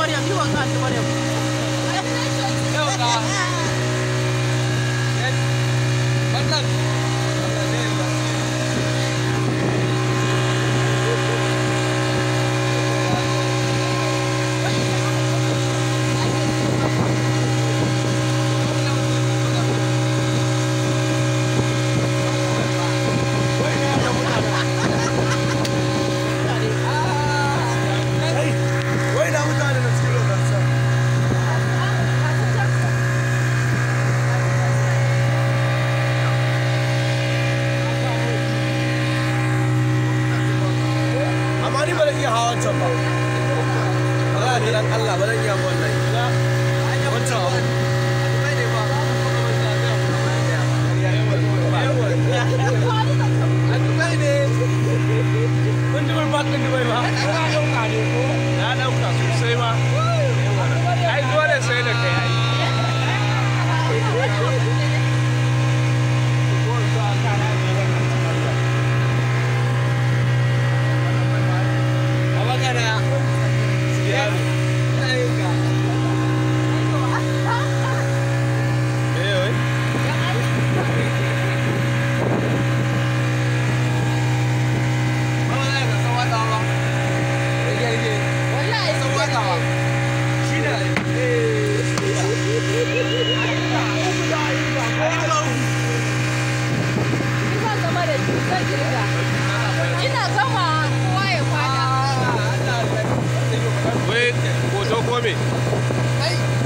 Maryam, yi wanka Anti Maryam. Yau ga. Wannan. Allah ba zan iya wannan wancan abu Dubai ne kun ji barbatin Dubai ba ka dauka ne ko na dauka sosai ma ai dole sai da kai ai ina gama kowa ya kwana. Wai hoto ko me?